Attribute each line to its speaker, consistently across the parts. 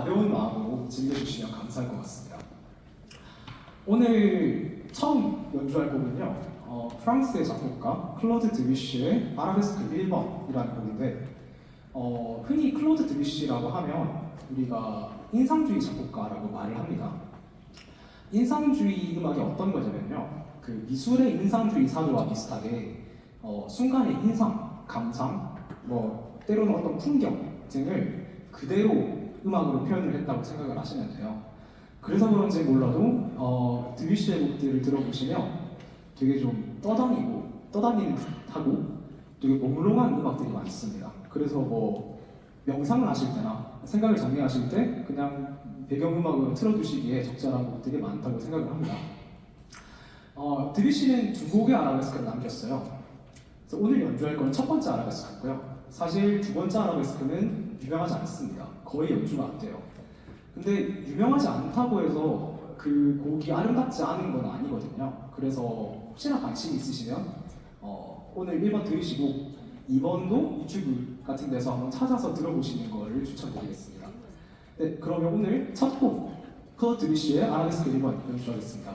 Speaker 1: 가벼운 마음으로 즐겨주시면 감사할 것 같습니다. 오늘 처음 연주할 곡은요, 프랑스의 작곡가 클로드 드뷔시의 아라베스크 1번이라는 곡인데, 흔히 클로드 드뷔시라고 하면 우리가 인상주의 작곡가라고 말을 합니다. 인상주의 음악이 어떤 거냐면요, 그 미술의 인상주의 사조와 비슷하게 순간의 인상, 감상, 때로는 어떤 풍경 등을 그대로 음악으로 표현을 했다고 생각을 하시면 돼요. 그래서 그런지 몰라도 드뷔시의 곡들을 들어보시면 되게 좀 떠다니는 듯하고 되게 몽롱한 음악들이 많습니다. 그래서 명상을 하실 때나 생각을 정리하실 때 그냥 배경음악으로 틀어두시기에 적절한 곡들이 많다고 생각을 합니다. 드뷔시는 두 곡의 아라베스크를 남겼어요. 그래서 오늘 연주할 건 첫 번째 아라베스크고요. 사실 두 번째 아라베스크는 유명하지 않습니다. 거의 연주가 안 돼요. 근데 유명하지 않다고 해서 그 곡이 아름답지 않은 건 아니거든요. 그래서 혹시나 관심이 있으시면 오늘 1번 들으시고 2번도 유튜브 같은 데서 한번 찾아서 들어보시는 거를 추천드리겠습니다. 네, 그러면 오늘 첫 곡 클로드 드뷔시의 아라베스크 1번 연주하겠습니다.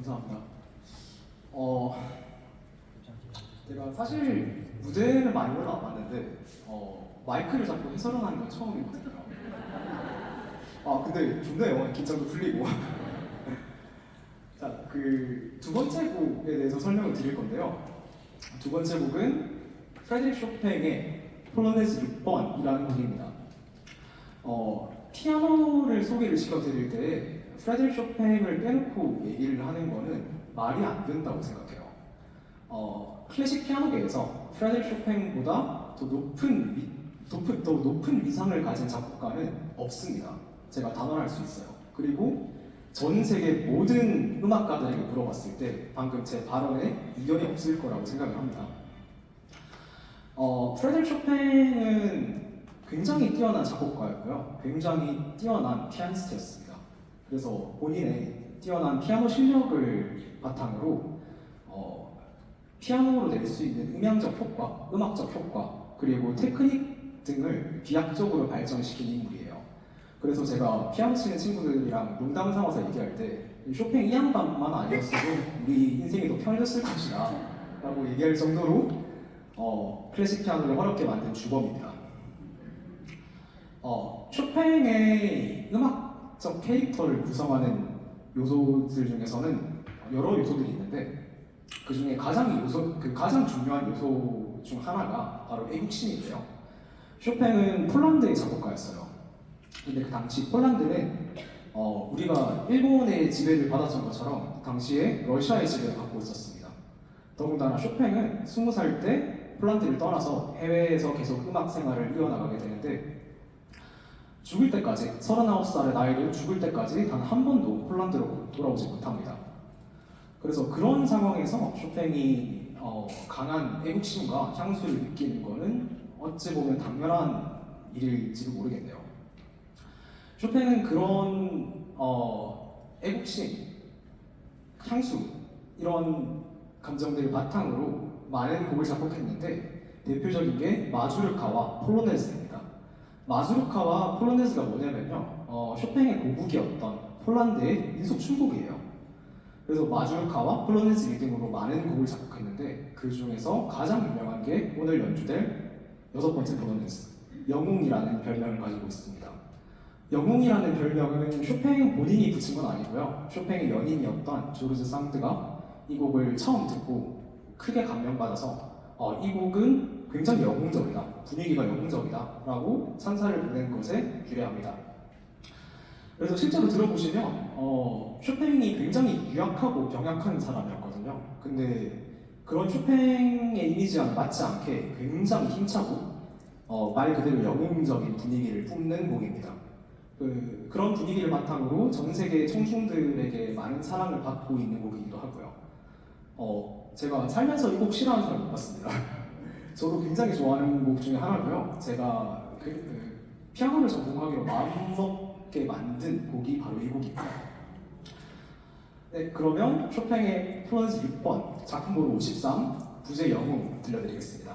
Speaker 1: 감사합니다. 제가 사실 무대를 많이 올라와봤는데 마이크를 잡고 해설을 하는 건 처음이거든요. 근데 좋네요. 긴장도 풀리고. 자, 그 두 번째 곡에 대해서 설명을 드릴 건데요. 두 번째 곡은 프레드릭 쇼팽의 폴로네즈 6번이라는 곡입니다. 피아노를 소개를 시켜드릴 때 프레드릭 쇼팽을 빼놓고 얘기를 하는 거는 말이 안 된다고 생각해요. 클래식 피아노계에서 프레드릭 쇼팽보다 더 높은 위상을 가진 작곡가는 없습니다. 제가 단언할 수 있어요. 그리고 전 세계 모든 음악가들에게 물어봤을 때 방금 제 발언에 이견이 없을 거라고 생각을 합니다. 프레드릭 쇼팽은 굉장히 뛰어난 작곡가였고요. 굉장히 뛰어난 피아니스트였습니다. 그래서 본인의 뛰어난 피아노 실력을 바탕으로 피아노로 낼 수 있는 음향적 효과, 음악적 효과, 그리고 테크닉 등을 비약적으로 발전시킨 인물이에요. 그래서 제가 피아노 치는 친구들이랑 농담 삼아서 얘기할 때 쇼팽 이 양반만 아니었어도 우리 인생이 더 편해졌을 것이다 라고 얘기할 정도로 클래식 피아노를 어렵게 만든 주범입니다. 쇼팽의 음악적 캐릭터를 구성하는 요소들 중에서는 여러 요소들이 있는데 그 중에 가장 중요한 요소 중 하나가 바로 애국심인데요. 쇼팽은 폴란드의 작곡가였어요. 근데 그 당시 폴란드는 우리가 일본의 지배를 받았던 것처럼 당시에 러시아의 지배를 받고 있었습니다. 더군다나 쇼팽은 20살 때 폴란드를 떠나서 해외에서 계속 음악 생활을 이어나가게 되는데 죽을 때까지 39살의 나이로 죽을 때까지 단 한 번도 폴란드로 돌아오지 못합니다. 그래서 그런 상황에서 쇼팽이 강한 애국심과 향수를 느끼는 것은 어찌 보면 당연한 일일지도 모르겠네요. 쇼팽은 그런 애국심, 향수 이런 감정들을 바탕으로 많은 곡을 작곡했는데 대표적인 게 마주르카와 폴로네즈입니다. 마주르카와 폴로네즈가 뭐냐면요, 쇼팽의 고국이었던 폴란드의 민속 춤곡이에요. 그래서 마주르카와 폴로네즈 리듬으로 많은 곡을 작곡했는데 그 중에서 가장 유명한 게 오늘 연주될 6번째 폴로네즈, 영웅이라는 별명을 가지고 있습니다. 영웅이라는 별명은 쇼팽 본인이 붙인 건 아니고요. 쇼팽의 연인이었던 조르즈 상드가 이 곡을 처음 듣고 크게 감명받아서 이 곡은 굉장히 영웅적이다, 분위기가 영웅적이다 라고 찬사를 보낸 것에 유래합니다. 그래서 실제로 들어보시면 쇼팽이 굉장히 유약하고 병약한 사람이었거든요. 근데 그런 쇼팽의 이미지와는 맞지 않게 굉장히 힘차고 말 그대로 영웅적인 분위기를 뿜는 곡입니다. 그런 분위기를 바탕으로 전 세계 청중들에게 많은 사랑을 받고 있는 곡이기도 하고요. 제가 살면서 이 곡 싫어하는 사람 못 봤습니다. 저도 굉장히 좋아하는 곡 중에 하나고요. 제가 피아노를 전공하기로 마음먹게 만든 곡이 바로 이 곡입니다. 네, 그러면 쇼팽의 플로렌스 6번 작품번호 53 부제 영웅 들려드리겠습니다.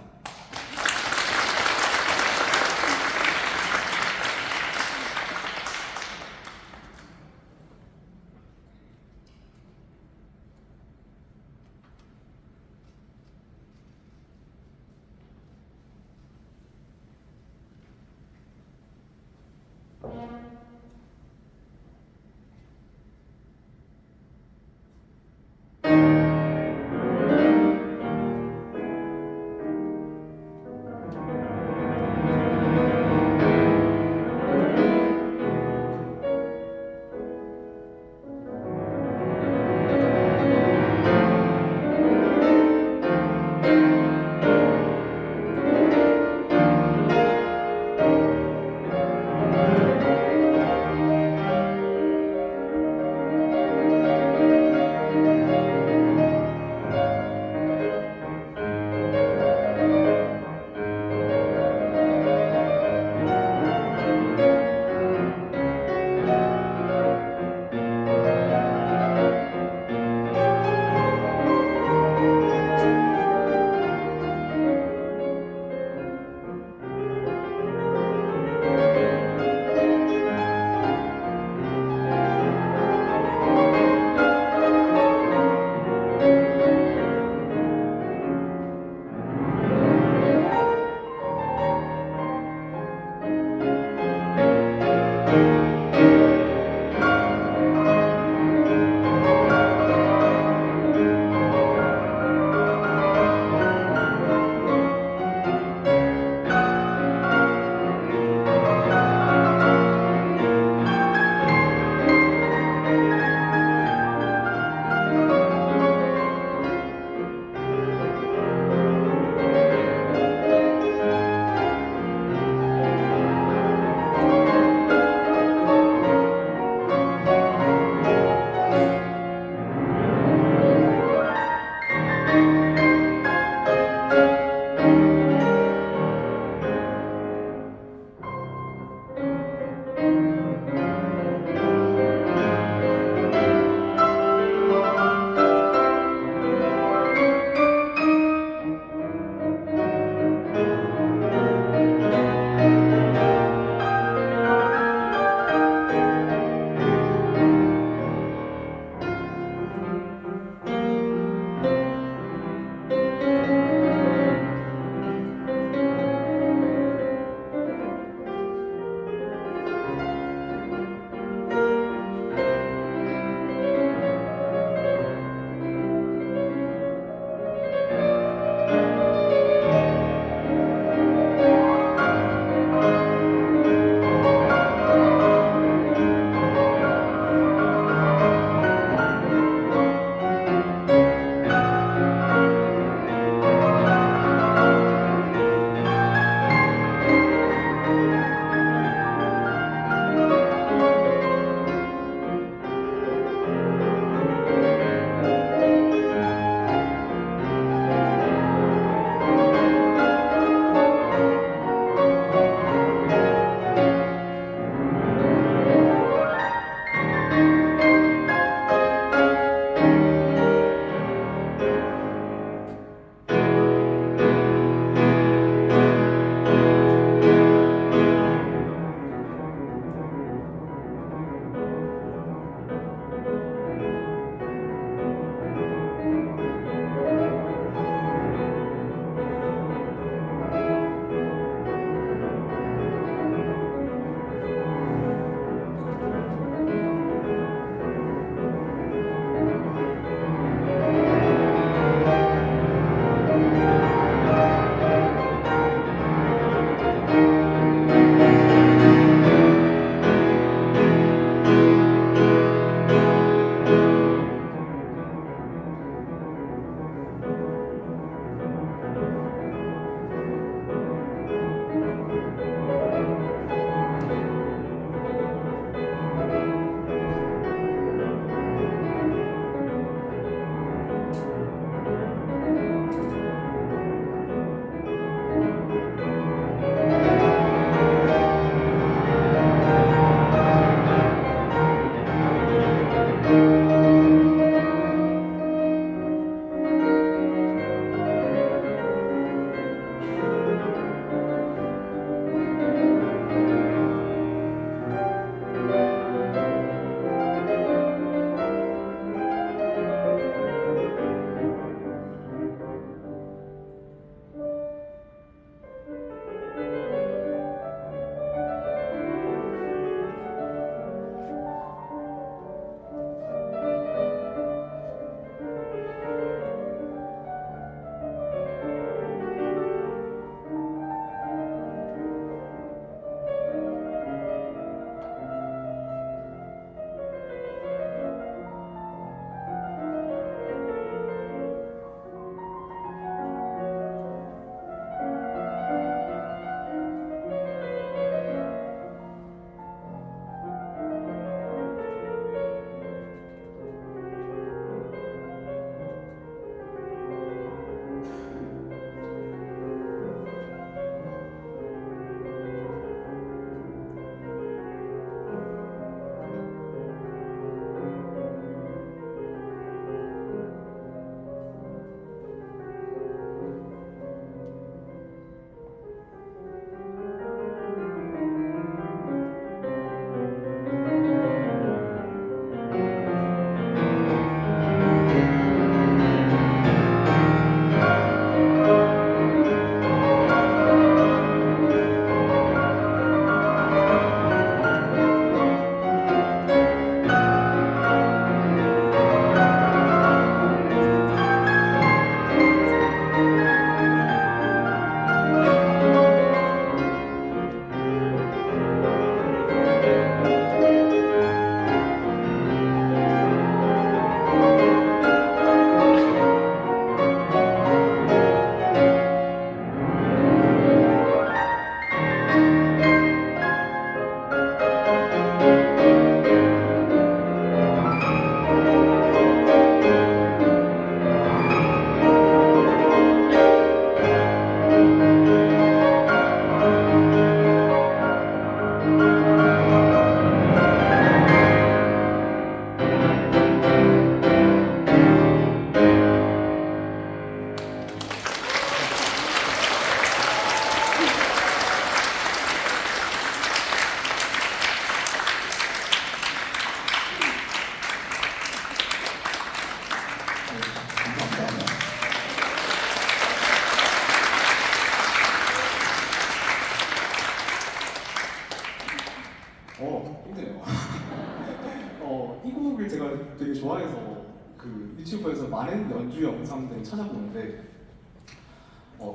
Speaker 1: 제가 되게 좋아해서 그 유튜브에서 많은 연주 영상들을 찾아보는데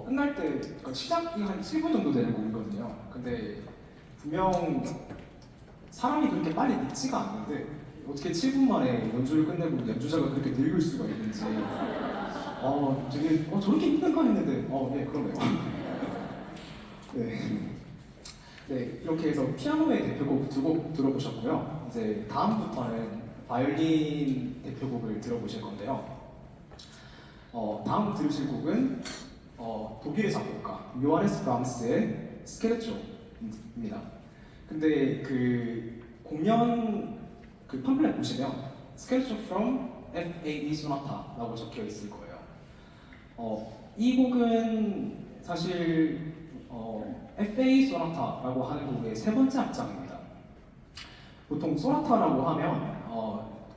Speaker 1: 끝날 때 그러니까 시작이 한 7분 정도 되는 곡이거든요. 근데 분명 사람이 그렇게 빨리 늙지가 않는데 어떻게 7분 만에 연주를 끝내고 연주자가 그렇게 늙을 수가 있는지 되게 저렇게 힘든가 했는데 네 그러네요. 네. 네, 이렇게 해서 피아노의 대표곡 두 곡 들어보셨고요. 이제 다음부터는 바이올린 대표곡을 들어보실 건데요. 다음 들으실 곡은 독일의 작곡가 요하네스 브람스의 스케르초입니다. 근데 그 공연 그 팜플렛 보시면 스케르초 from FAE 소나타라고 적혀 있을 거예요. 이 곡은 사실 FA 소나타라고 하는 곡의 세 번째 악장입니다. 보통 소나타라고 하면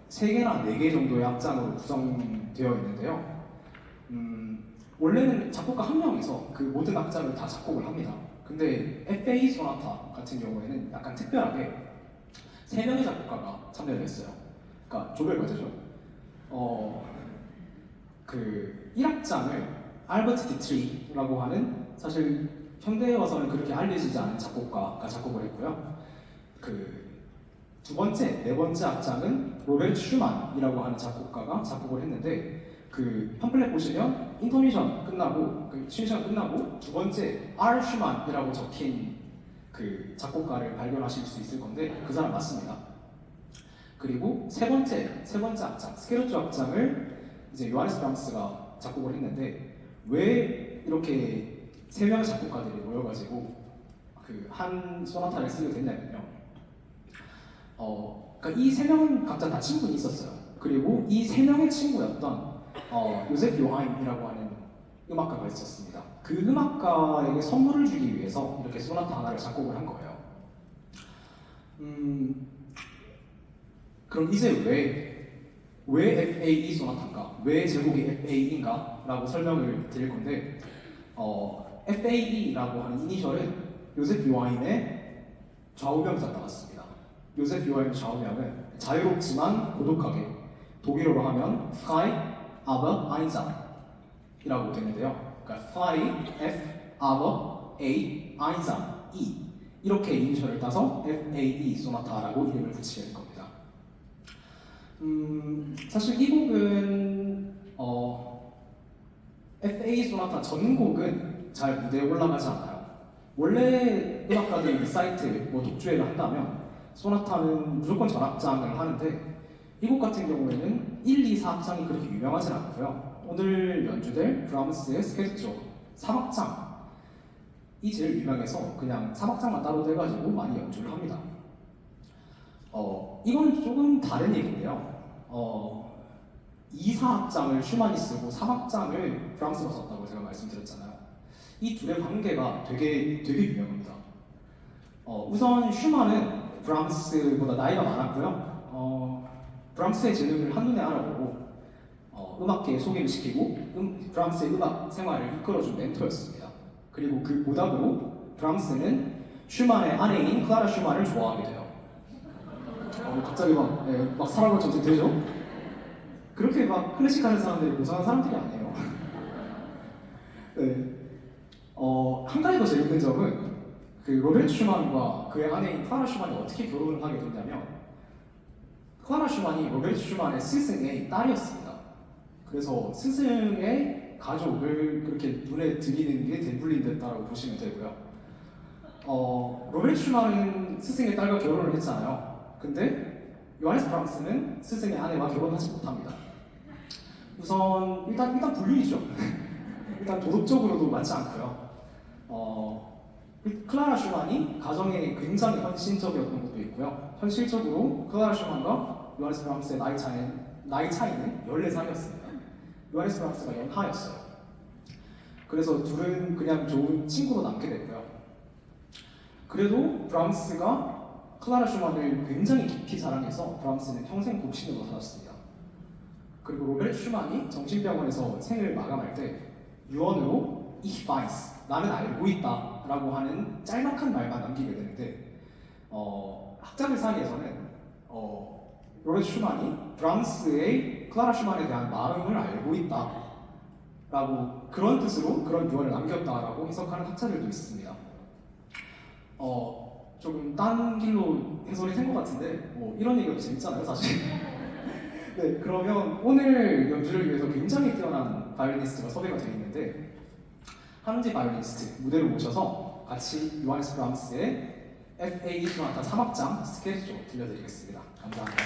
Speaker 1: 3개나 4개 정도의 악장으로 구성되어 있는데요. 원래는 작곡가 한 명이서 그 모든 악장을 다 작곡을 합니다. 근데 FA 소나타 같은 경우에는 약간 특별하게 3명의 작곡가가 참여를 했어요. 그러니까 조별 과제죠. 그 1악장을 알버트 디트리라고 하는 사실 현대에 와서는 그렇게 알려지지 않은 작곡가가 작곡을 했고요. 그 두 번째, 네 번째 악장은 로베르트 슈만이라고 하는 작곡가가 작곡을 했는데 그 팜플렛 보시면 인터미션 끝나고 그 쉬는 시간 끝나고 두 번째 R 슈만이라고 적힌 그 작곡가를 발견하실 수 있을 건데 그 사람 맞습니다. 그리고 세 번째 악장 스케르초 악장을 이제 요하네스 브람스가 작곡을 했는데 왜 이렇게 3명의 작곡가들이 모여가지고 그 한 소나타를 쓰게 됐냐면요. 그러니까 이 3명은 각자 다 친분이 있었어요. 그리고 이 3명의 친구였던 요세프 요하임이라고 하는 음악가가 있었습니다. 그 음악가에게 선물을 주기 위해서 이렇게 소나타 하나를 작곡을 한 거예요. 그럼 이제 왜 FAE 소나타인가? 왜 제목이 FAE인가? 라고 설명을 드릴 건데 FAE라고 하는 이니셜은 요세프 요하임의 좌우명사 따랐습니다. 요세프 요하임의 좌우명은 자유롭지만 고독하게 독일어로 하면 frei aber einsam 이라고 되는데요. 그러니까 frei F aber A einsam E 이렇게 이니셜을 따서 FAE 소나타라고 이름을 붙이게 된 겁니다. 사실 이 곡은 FA 소나타 전곡은 잘 무대에 올라가지 않아요. 원래 음악가들이 리사이틀, 독주회를 한다면 소나타는 무조건 전악장을 하는데 이 곡 같은 경우에는 1, 2, 4악장이 그렇게 유명하진 않고요. 오늘 연주될 브람스의 스케르초 3악장이 제일 유명해서 그냥 3악장만 따로 돼가지고 많이 연주를 합니다. 이거는 조금 다른 얘기인데요. 2, 4악장을 슈만이 쓰고 3악장을 브람스가 썼다고 제가 말씀드렸잖아요. 이 둘의 관계가 되게 유명합니다. 우선 슈만은 브람스보다 나이가 많았고요. 브람스의 재능을 한눈에 알아보고 음악계에 소개를 시키고 브람스의 음악 생활을 이끌어준 멘토였습니다. 그리고 그 보답으로 브람스는 슈만의 아내인 클라라 슈만을 좋아하게 돼요. 갑자기 막 사랑을 전쟁되죠? 그렇게 막 클래식하는 사람들이 고상한 사람들이 아니에요. 네. 한 가지 더 재밌는 점은 그 로베르트 슈만과 그의 아내인 클라라 슈만이 어떻게 결혼을 하게 됐냐면 클라라 슈만이 로베르트 슈만의 스승의 딸이었습니다. 그래서 스승의 가족을 그렇게 눈에 들이는 게 데블린 됐다고 보시면 되고요. 로베르트 슈만은 스승의 딸과 결혼을 했잖아요. 근데 요하네스 브람스는 스승의 아내와 결혼하지 못합니다. 우선 일단 불륜이죠. 일단 도덕적으로도 맞지 않고요. 클라라 슈만이 가정에 굉장히 헌신적이었던 것도 있고요. 현실적으로 클라라 슈만과 요하네스 브람스의 나이 차이는 14살이었습니다. 요하네스 브람스가 연하였어요. 그래서 둘은 그냥 좋은 친구로 남게 됐고요. 그래도 브람스가 클라라 슈만을 굉장히 깊이 사랑해서 브람스는 평생 독신으로 살았습니다. 그리고 로베르트 슈만이 정신병원에서 생을 마감할 때 유언으로 Ich weiß, 나는 알고 있다 라고 하는 짤막한 말만 남기게 되는데 학자들 사이에서는 로렌츠 슈만이 브람스의 클라라 슈만에 대한 마음을 알고 있다라고 그런 뜻으로 그런 유언을 남겼다라고 해석하는 학자들도 있습니다. 조금 딴 길로 해설이 된 것 같은데 뭐 이런 얘기도 재밌잖아요, 사실. 네, 그러면 오늘 연주를 위해서 굉장히 뛰어난 바이올리니스트가 섭외가 되어 있는데 한지 바이올리니스트 무대로 모셔서 같이 요하네스 브람스의 FA 소나타 3악장 스케치조 들려드리겠습니다. 감사합니다.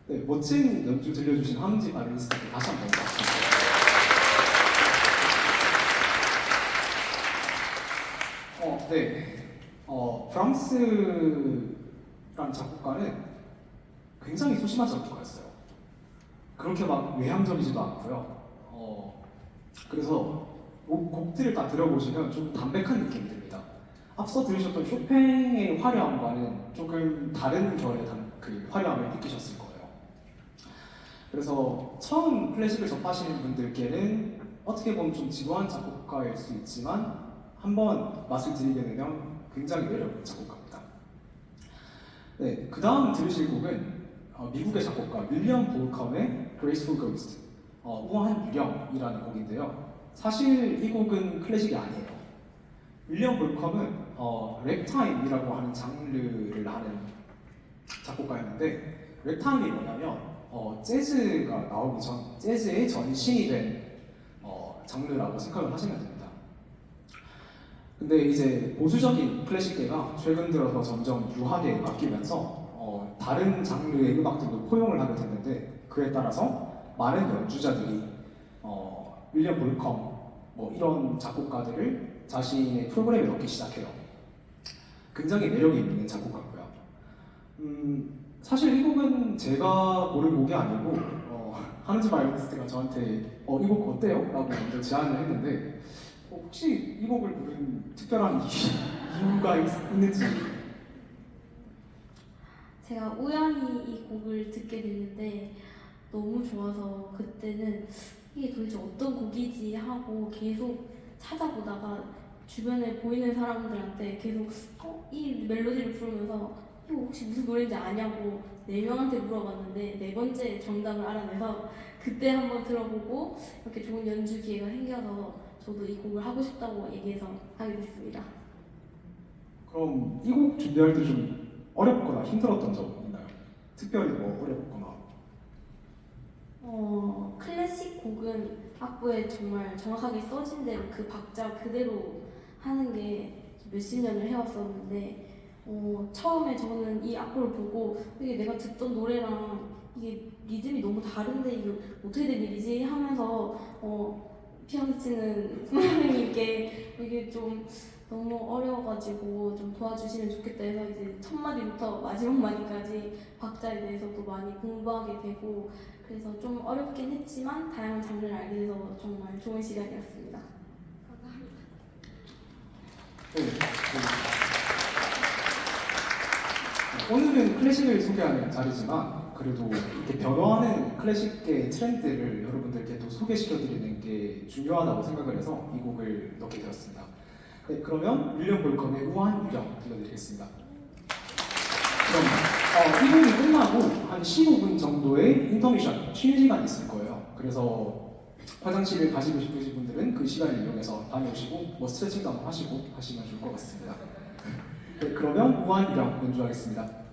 Speaker 1: 네, 멋진 연주 들려주신 함지 바이올리스트께 다시 한번 박수. 네. 브람스라는 작곡가는 굉장히 소심한 작곡가였어요. 그렇게 막 외향적이지도 않고요. 그래서 곡들을 다 들어보시면 좀 담백한 느낌이 듭니다. 앞서 들으셨던 쇼팽의 화려함과는 조금 다른 결의 그 화려함을 느끼셨을 거예요. 그래서 처음 클래식을 접하시는 분들께는 어떻게 보면 좀 지루한 작곡가일 수 있지만 한번 맛을 들이게 되면 굉장히 매력있는 작곡가입니다. 네, 그 다음 들으실 곡은 미국의 작곡가 윌리엄 볼컴의 Graceful Ghost, 우아한 유령이라는 곡인데요. 사실 이 곡은 클래식이 아니에요. 윌리엄 볼컴은 렉타임이라고 하는 장르를 하는 작곡가였는데, 렉타임이 뭐냐면 재즈가 나오기 전 재즈의 전신이 된 장르라고 생각을 하시면 됩니다. 근데 이제 보수적인 클래식계가 최근 들어서 점점 유하게 바뀌면서 다른 장르의 음악들도 포용을 하게 됐는데, 그에 따라서 많은 연주자들이 윌리엄 볼컴 이런 작곡가들을 자신의 프로그램에 넣기 시작해요. 굉장히 매력이 있는 작곡가고요. 사실 이 곡은 제가 고른 곡이 아니고 하는지 바이올리스트가 저한테 이 곡 어때요? 라고 먼저 제안을 했는데, 혹시 이 곡을 부른 특별한 이유가 있는지.
Speaker 2: 제가 우연히 이 곡을 듣게 됐는데 너무 좋아서 그때는 이게 도대체 어떤 곡이지 하고 계속 찾아보다가 주변에 보이는 사람들한테 계속 이 멜로디를 부르면서 이거 혹시 무슨 노래인지 아냐고 4명한테 물어봤는데 4번째 정답을 알아내서 그때 한번 들어보고 이렇게 좋은 연주 기회가 생겨서 저도 이 곡을 하고 싶다고 얘기해서 하게 됐습니다.
Speaker 1: 그럼 이 곡 준비할 때 좀 어렵거나 힘들었던 적 있나요? 특별히 어렵거나.
Speaker 2: 클래식 곡은 악보에 정말 정확하게 써진 대로 그 박자 그대로 하는 게 몇십 년을 해왔었는데, 처음에 저는 이 악보를 보고 이게 내가 듣던 노래랑 이게 리듬이 너무 다른데 이게 어떻게 된 일이지 하면서 피아노 치는 선생님께 이게 좀 너무 어려워가지고 좀 도와주시면 좋겠다 해서 이제 첫 마디부터 마지막 마디까지 박자에 대해서도 많이 공부하게 되고, 그래서 좀 어렵긴 했지만 다양한 장르를 알게 돼서 정말 좋은 시간이었습니다. 감사합니다.
Speaker 1: 오늘은 클래식을 소개하는 자리지만 그래도 이렇게 변화하는 클래식계의 트렌드를 여러분들께 또 소개시켜드리는 게 중요하다고 생각을 해서 이 곡을 넣게 되었습니다. 네, 그러면 윌리엄 볼컴의 우아한 유령 들려드리겠습니다. 그럼 이 곡이 끝나고 한 15분 정도의 인터미션, 쉬는 시간이 있을 거예요. 그래서 화장실을 가시고 싶으신 분들은 그 시간을 이용해서 다녀오시고 스트레칭도 한번 하시고 하시면 좋을 것 같습니다. 네, 그러면 우아한 유령 연주하겠습니다.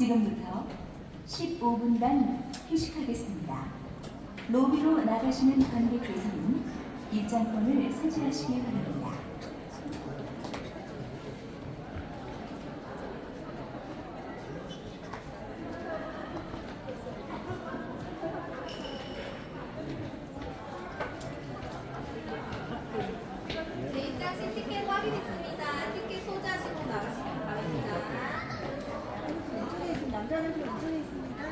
Speaker 3: 지금부터 15분간 휴식하겠습니다. 로비로 나가시는 관객께서는 입장권을 소지하시기 바랍니다.
Speaker 4: 네, 입장시 티켓 확인했습니다. 티켓 소지하시고 나가시기 바랍니다. 왼쪽에 있습니다. 남자는 왼쪽에 있습니다.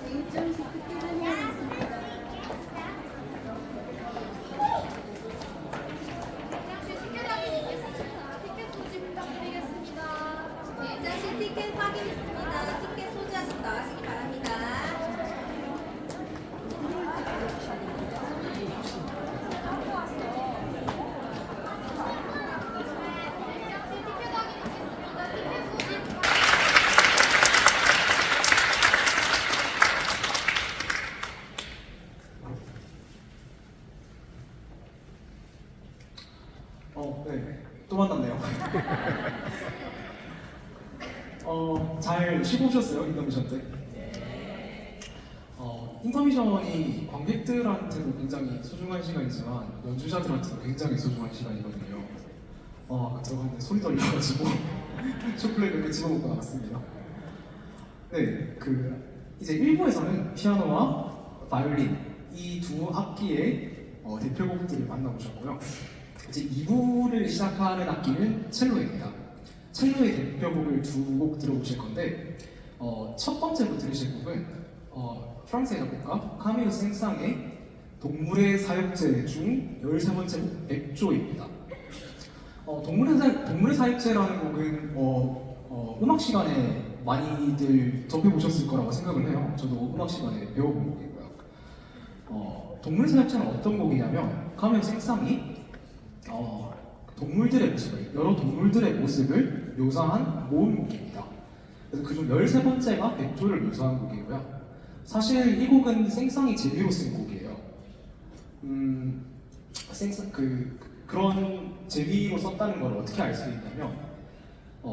Speaker 4: 네, 입장시 티켓 확인하겠습니다. 입장시 티켓 확인했습니다. 티켓 소지 부탁드리겠습니다. 네, 입장시 티켓 확인했습니다. 티켓 소지하시고 나가시기 바랍니다.
Speaker 1: 네. 또 만났네요. 잘 쉬고 오셨어요? 인터미션 때? 인터미션이 관객들한테도 굉장히 소중한 시간이지만 연주자들한테도 굉장히 소중한 시간이거든요. 아까 들어갔는데 소리 떨려가지고 쇼플레이를 이렇게 집어먹고 나왔습니다. 네, 이제 1부에서는 피아노와 바이올린 이 두 악기의 대표곡들을 만나보셨고요. 이제 2부를 시작하는 악기는 첼로입니다. 첼로의 대표곡을 두 곡 들어보실 건데 첫 번째로 들으실 곡은 프랑스의 작곡가 카미르 생상의 동물의 사역제 중 13번째 곡 백조입니다. 동물의 사역제라는 곡은 음악 시간에 많이들 접해보셨을 거라고 생각을 해요. 저도 음악 시간에 배워본 곡이고요. 동물의 사역제는 어떤 곡이냐면 카미르 생상이 동물들의 모습을, 여러 동물들의 모습을 묘사한 모음곡입니다. 그래서 그중 13번째가 백조를 묘사한 곡이고요. 사실 이 곡은 생상이 제비로 쓴 곡이에요. 그런 제비로 썼다는 걸 어떻게 알 수 있냐면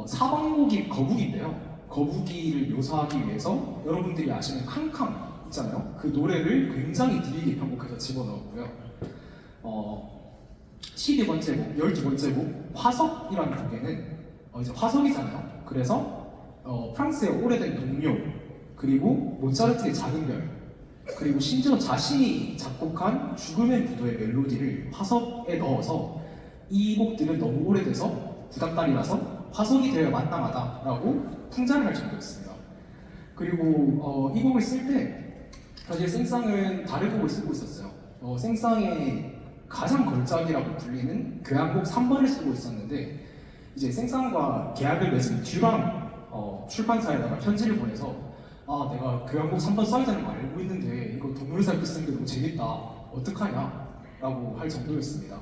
Speaker 1: 사방곡이 거북인데요. 거북이를 묘사하기 위해서 여러분들이 아시는 캉캉 있잖아요. 그 노래를 굉장히 길게 편곡해서 집어넣었고요. 12번째 곡, 12번째 곡 화석이라는 곡에는 이제 화석이잖아요. 그래서 프랑스의 오래된 동료, 그리고 모차르트의 작은 별, 그리고 심지어 자신이 작곡한 죽음의 무도의 멜로디를 화석에 넣어서 이 곡들은 너무 오래돼서 구닥다리라서 화석이 되어야 마땅하다라고 풍자를 할 정도였습니다. 그리고 이 곡을 쓸 때 사실 생상은 다른 곡을 쓰고 있었어요. 생상의 가장 걸작이라고 불리는 교향곡 3번을 쓰고 있었는데 이제 생상과 계약을 맺은 듀랑 출판사에다가 편지를 보내서 내가 교향곡 3번 써야 되는 거 알고 있는데 이거 동물의 사역제 쓰는 게 너무 재밌다. 어떡하냐? 라고 할 정도였습니다.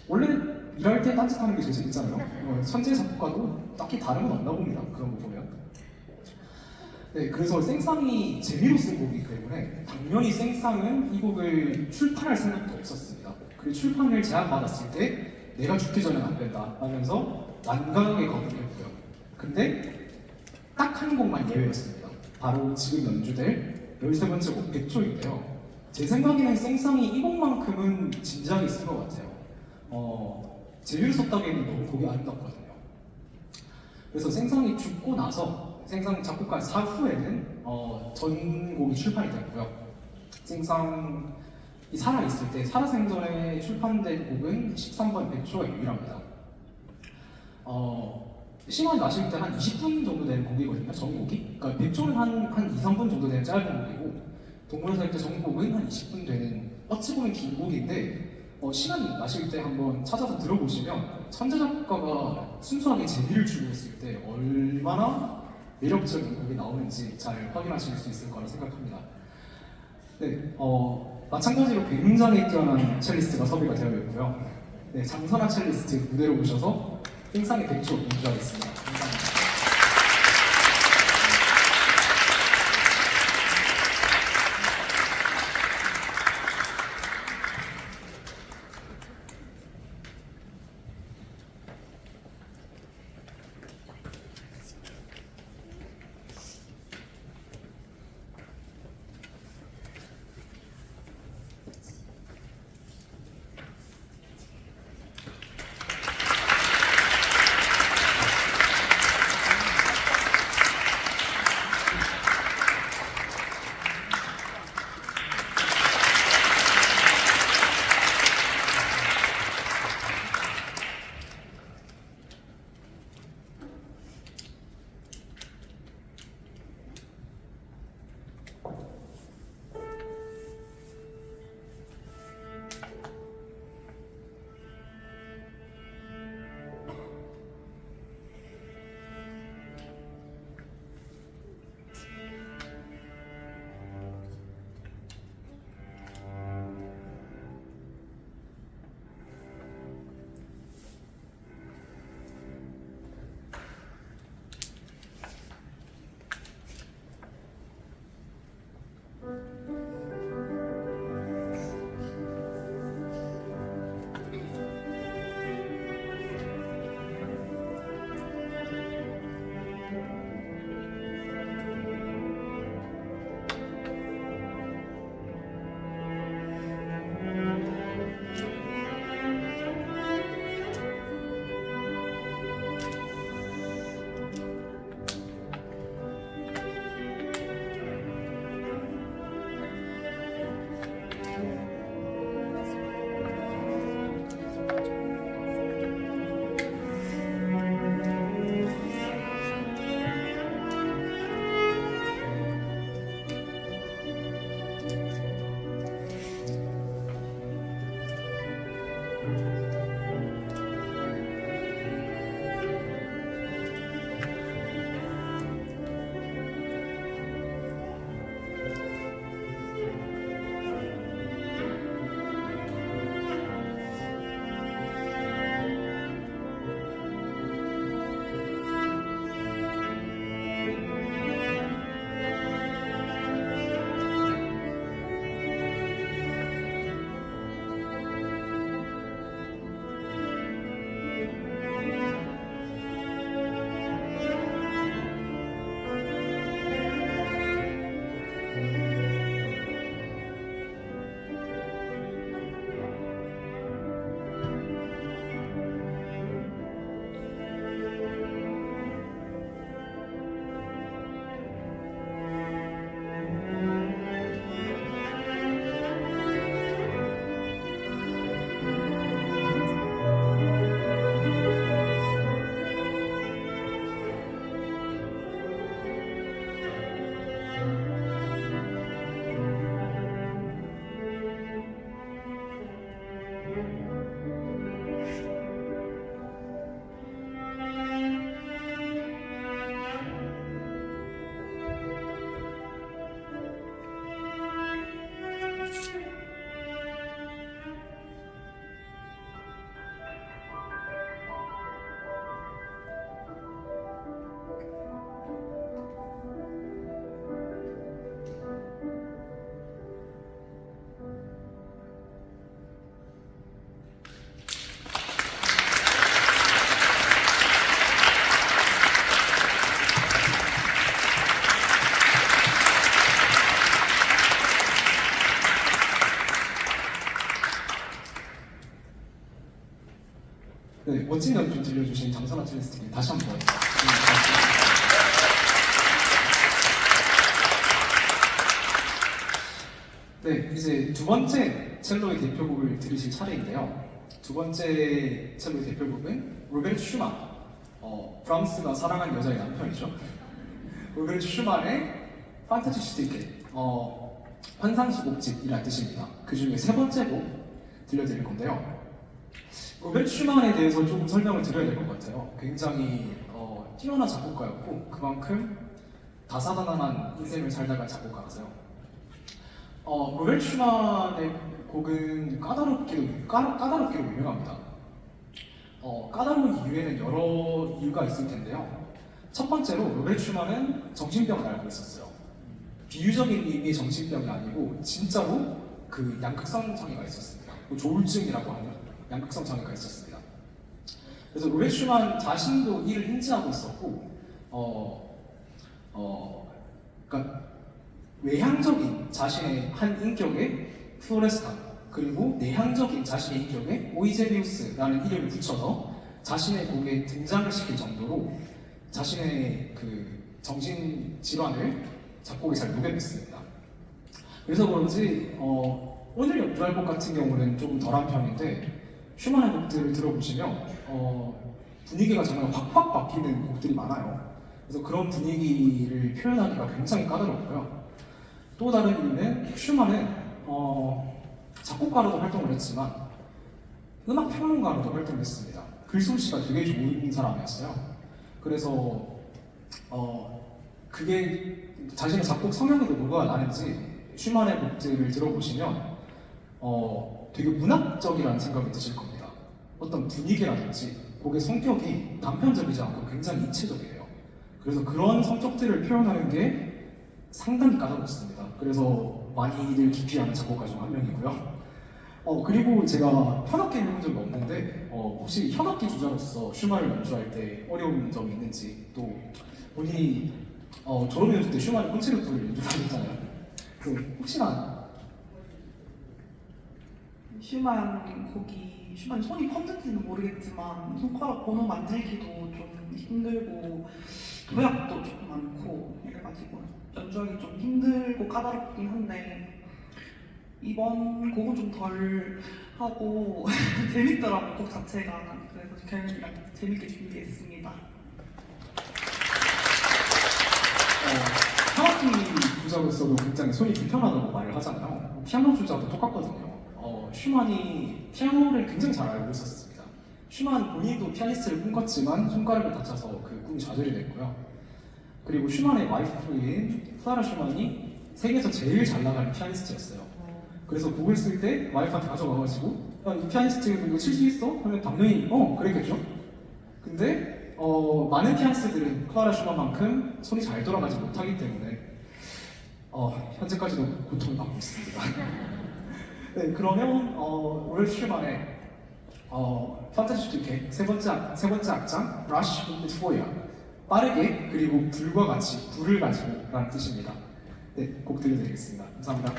Speaker 1: 원래 일할 때 딴짓하는 게 제일 재밌잖아요. 천재 작곡가도 딱히 다른 건 없나 봅니다. 그런 거 보면. 네, 그래서 생상이 재미로 쓴 곡이기 때문에 당연히 생상은 이 곡을 출판할 생각도 없었습니다. 그리고 출판을 제안받았을 때 내가 죽기 전엔 안 된다 하면서 완강하게 거부했고요. 근데 딱 한 곡만 예외였습니다. 바로 지금 연주될 13번째 곡 백조인데요. 제 생각에는 생상이 이 곡만큼은 진지하게 쓴 것 같아요. 재미로 썼다기에는 너무 곡이 아름답거든요. 그래서 생상이 죽고 나서 생상 작곡가 사후에는 전곡이 출판이 됐고요. 생상이 살아있을 때 살아생전에 출판된 곡은 13번 백조가 유일합니다. 시간이 나실 때 한 20분 정도 되는 곡이거든요, 전곡이. 그러니까 백조는 한 2, 3분 정도 되는 짧은 곡이고 동물의 사역제 전곡은 한 20분 되는 어찌 보면 긴 곡인데 시간 나실 때 한번 찾아서 들어보시면 천재 작곡가가 순수하게 재미를 주고 있을 때 얼마나 매력적인 곡이 나오는지 잘 확인하실 수 있을 거라 생각합니다. 네, 마찬가지로 굉장히 뛰어난 첼리스트가 섭외가 되어 있고요. 네, 장선아 첼리스트 무대로 모셔서 생상의 백조 연주하겠습니다. 감사합니다. 네, 멋진 연주 들려주신 장선아 첼리스트님 다시 한번 네, 이제 두 번째 첼로의 대표곡을 들으실 차례인데요. 두 번째 첼로의 대표곡은 로베르트 슈만, 브람스가 사랑한 여자의 남편이죠. 로베르트 슈만의 판타지 슈티케, 환상수곡집이라는 뜻입니다. 그 중에 세 번째 곡 들려드릴 건데요. 로베르트 슈만에 대해서 조금 설명을 드려야 될 것 같아요. 굉장히 뛰어난 작곡가였고 그만큼 다사다난한 인생을 살다가 작곡가라서요. 로베르트 슈만의 곡은 까다롭기로 유명합니다. 까다로운 이유에는 여러 이유가 있을 텐데요. 첫 번째로 로베르트 슈만은 정신병을 앓고 있었어요. 비유적인 의미의 정신병이 아니고 진짜로 그 양극성 장애가 있었습니다. 조울증이라고 하는 양극성 장애가 있었습니다. 그래서 로베르트 슈만 자신도 이를 인지하고 있었고, 그러니까 외향적인 자신의 한 인격에 플로레스탄, 그리고 내향적인 자신의 인격에 오이제비우스라는 이름을 붙여서 자신의 곡에 등장을 시킬 정도로 자신의 그 정신 질환을 작곡에 잘 녹여냈습니다. 그래서 그런지 오늘 연주할 곡 같은 경우는 조금 덜한 편인데 슈만의 곡들을 들어보시면 분위기가 정말 확확 바뀌는 곡들이 많아요. 그래서 그런 분위기를 표현하기가 굉장히 까다롭고요. 또 다른 이유는 슈만은 작곡가로도 활동을 했지만 음악 평론가로도 활동을 했습니다. 글솜씨가 되게 좋은 사람이었어요. 그래서 그게 자신의 작곡 성향에도 뭐가 나는지 슈만의 곡들을 들어보시면 되게 문학적이라는 생각이 드실 겁니다. 어떤 분위기라든지 곡의 성격이 단편적이지 않고 굉장히 입체적이에요. 그래서 그런 성격들을 표현하는 게 상당히 까다롭습니다. 그래서 많이들 기피하는 작곡가 중 한 명이고요. 그리고 제가 현악기 해본 적이 없는데 혹시 현악기 주자로서 슈만을 연주할 때 어려운 점이 있는지, 또 본인이 졸업 연주 때 슈만의 콘체르토를 연주하셨잖아요. 그 혹시나
Speaker 5: 슈만 손이 컸는지는 모르겠지만 손가락 번호 만들기도 좀 힘들고 도약도 조금 많고 이래가지고 연주하기 좀 힘들고 까다롭긴 한데 이번 곡은 좀 덜 하고 재밌더라고, 곡 자체가. 그래서 결국이랑 재밌게 준비했습니다.
Speaker 1: 현악기 주자로서도 굉장히 손이 불편하다고 말을 하잖아요. 피아노 주자도 똑같거든요. 슈만이 피아노를 굉장히 잘 알고 있었습니다. 슈만 본인도 피아니스트를 꿈꿨지만 손가락을 다쳐서 그 꿈이 좌절이 됐고요. 그리고 슈만의 와이프인 클라라 슈만이 세계에서 제일 잘 나가는 피아니스트였어요. 그래서 곡을 쓸 때 와이프한테 가져가가지고 이 피아니스트 이거 칠 수 있어? 하면 당연히 그랬겠죠. 근데 많은 피아니스트들은 클라라 슈만만큼 손이 잘 돌아가지 못하기 때문에 현재까지도 고통을 받고 있습니다. 네, 그러면 로베르트 슈만의 판타지 슈티케 세 번째 악장 라쉬 und Feuer, 빠르게 그리고 불과 같이, 불을 가지고라는 뜻입니다. 네, 곡 들려드리겠습니다. 감사합니다.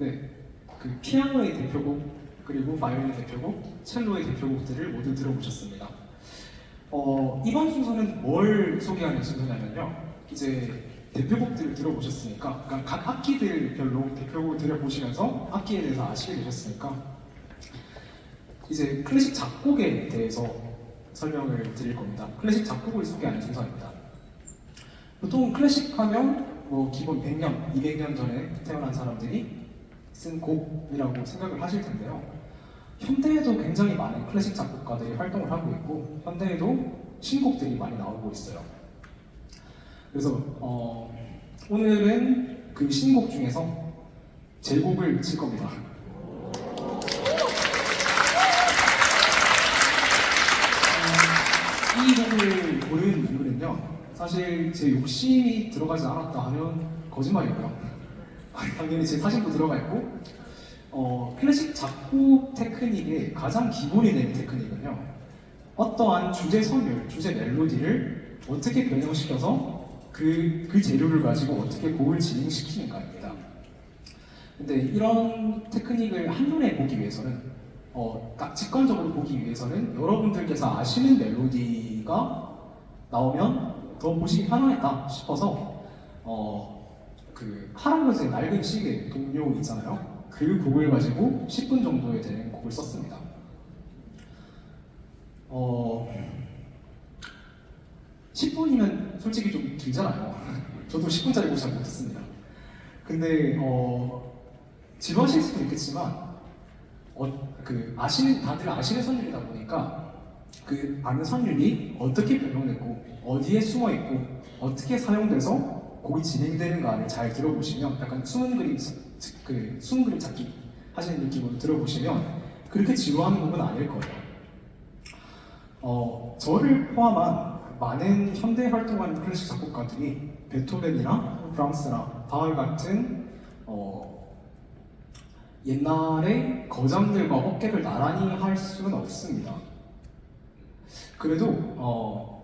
Speaker 1: 네, 그 피아노의 대표곡 그리고 바이올린의 대표곡, 첼로의 대표곡들을 모두 들어보셨습니다. 이번 순서는 뭘 소개하는 순서냐면요. 이제 대표곡들을 들어보셨으니까, 그러니까 각 악기들별로 대표곡을 들어보시면서 악기에 대해서 아시게 되셨으니까, 이제 클래식 작곡에 대해서 설명을 드릴 겁니다. 클래식 작곡을 소개하는 순서입니다. 보통 클래식 하면 뭐 기본 100년, 200년 전에 태어난 사람들이 쓴 곡이라고 생각을 하실 텐데요. 현대에도 굉장히 많은 클래식 작곡가들이 활동을 하고 있고 현대에도 신곡들이 많이 나오고 있어요. 그래서 오늘은 그 신곡 중에서 제 곡을 칠 겁니다. 이 곡을 고른 이유는요. 사실 제 욕심이 들어가지 않았다 하면 거짓말이고요. 당연히 제 사진도 들어가 있고 클래식 작곡 테크닉의 가장 기본이 되는 테크닉은요. 어떠한 주제 선율, 주제 멜로디를 어떻게 변형시켜서 그 재료를 가지고 어떻게 곡을 진행시키는가입니다. 근데 이런 테크닉을 한눈에 보기 위해서는 딱 직관적으로 보기 위해서는 여러분들께서 아시는 멜로디가 나오면 더 보시기 편하겠다 싶어서 그 하랑것의 낡은 시계 동요 있잖아요. 그 곡을 가지고 10분 정도에 되는 곡을 썼습니다. 10분이면 솔직히 좀 길잖아요. 저도 10분짜리 곡 잘 못했습니다. 근데 지루하실 수도 있겠지만 다들 아시는 선율이다 보니까 그 아는 선율이 어떻게 변형됐고 어디에 숨어 있고 어떻게 사용돼서 곡이 진행되는가를 잘 들어보시면 약간 숨은 그림 찾기 하시는 느낌으로 들어보시면 그렇게 지루한 곡은 아닐 거예요. 저를 포함한 많은 현대 활동하는 클래식 작곡가들이 베토벤이나 브람스나 바흐 같은 옛날에 거장들과 어깨를 나란히 할 수는 없습니다. 그래도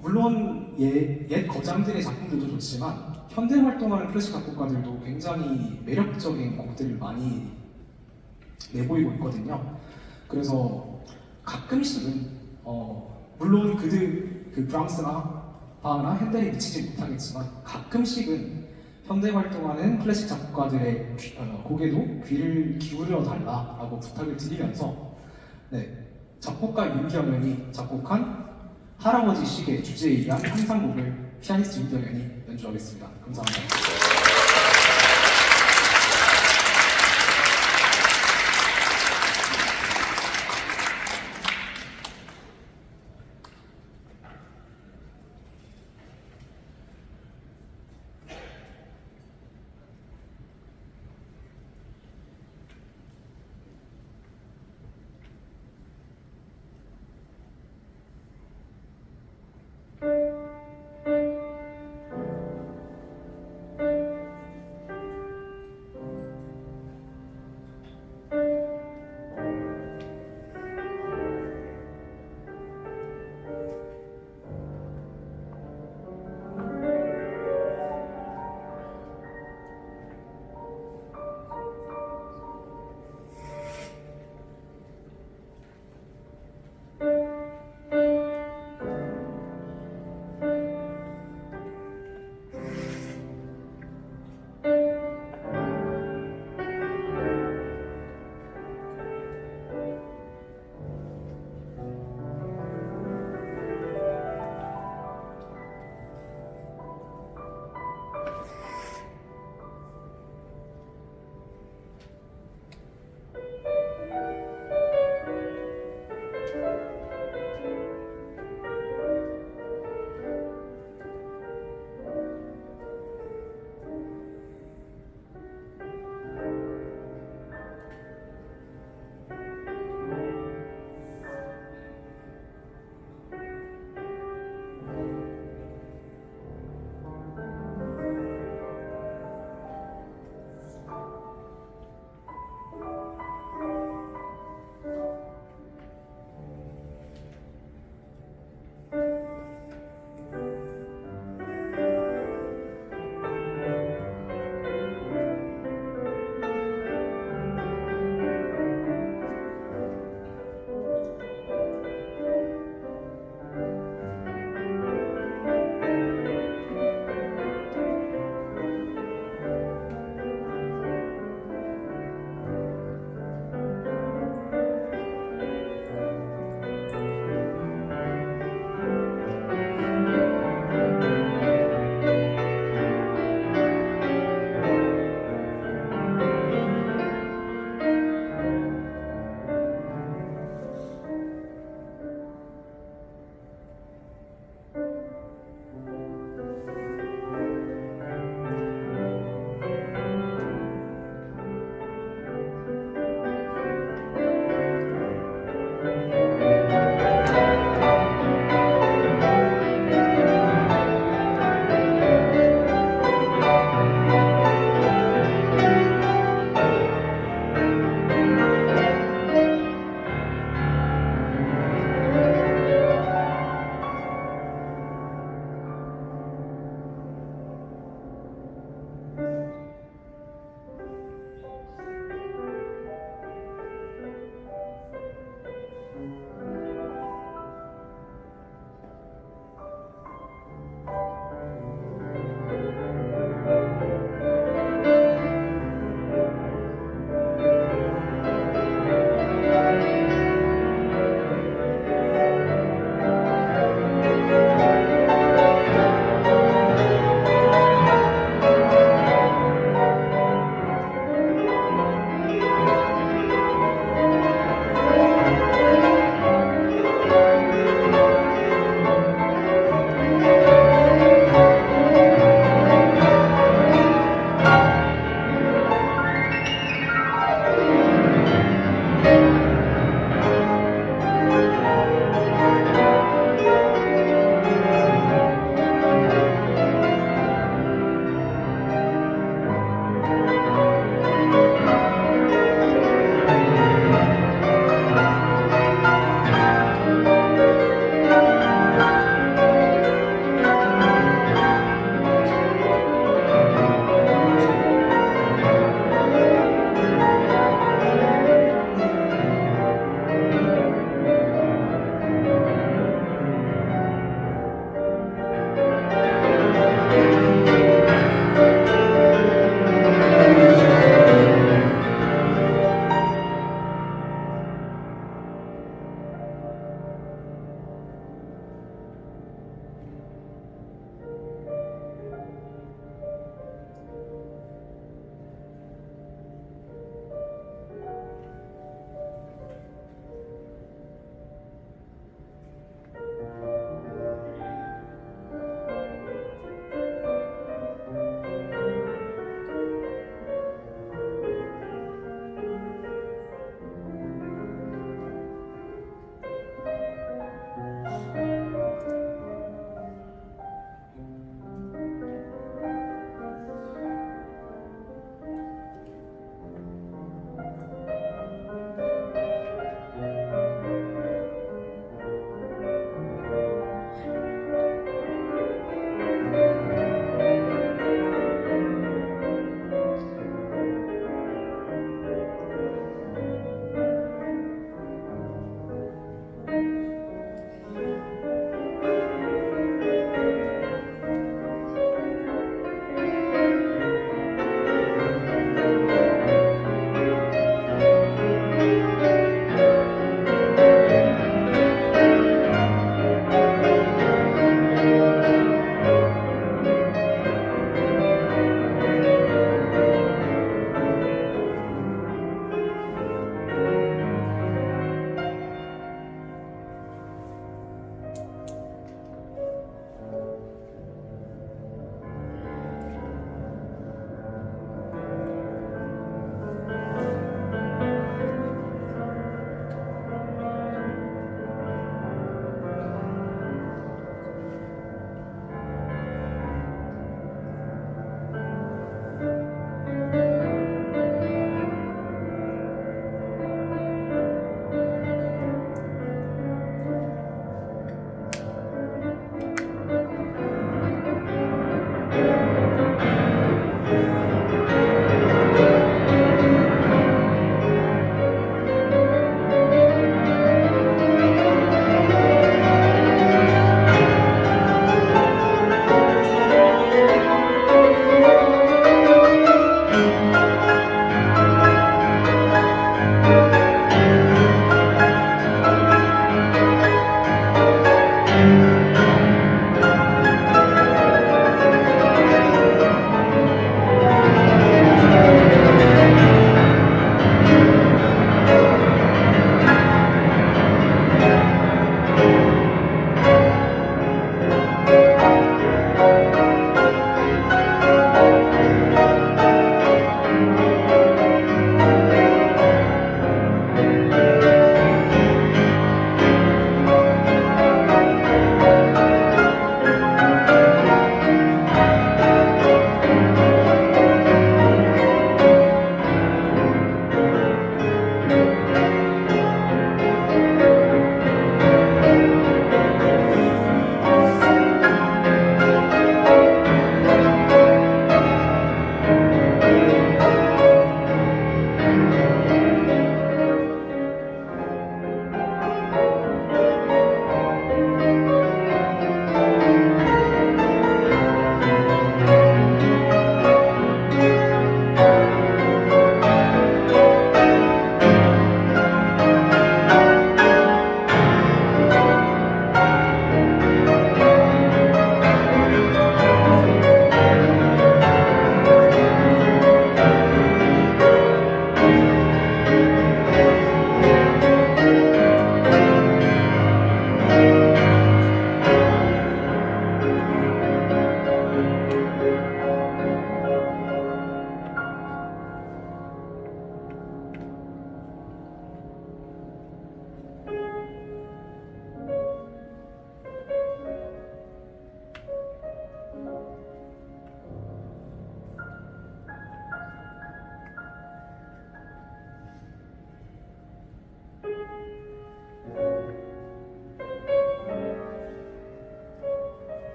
Speaker 1: 물론 옛 거장들의 작품들도 좋지만 현대 활동하는 클래식 작곡가들도 굉장히 매력적인 곡들을 많이 내보이고 있거든요. 그래서 가끔씩은 물론 그 브람스나 바흐나 핸델에 미치지 못하겠지만 가끔씩은 현대 활동하는 클래식 작곡가들의 곡에도 귀를 기울여 달라라고 부탁을 드리면서 작곡가 윤경현이 작곡한 할아버지 시계 주제에 의한 환상곡을 피아니스트 윤경현이 연주하겠습니다. 감사합니다.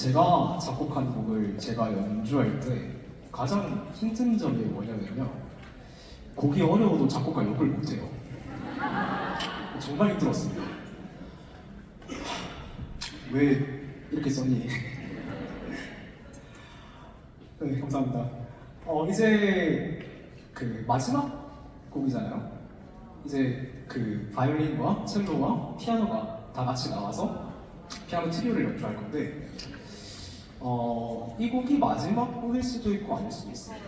Speaker 1: 제가 작곡한 곡을 제가 연주할 때 가장 힘든 점이 뭐냐면요. 곡이 어려워도 작곡가 욕을 못해요. 정말 힘들었습니다. 왜 이렇게 썼니? 네, 감사합니다. 이제 그 마지막 곡이잖아요. 이제 그 바이올린과 첼로와 피아노가 다 같이 나와서 피아노 트리오를 연주할 건데 이 곡이 마지막 곡일 수도 있고 아닐 수도 있어요.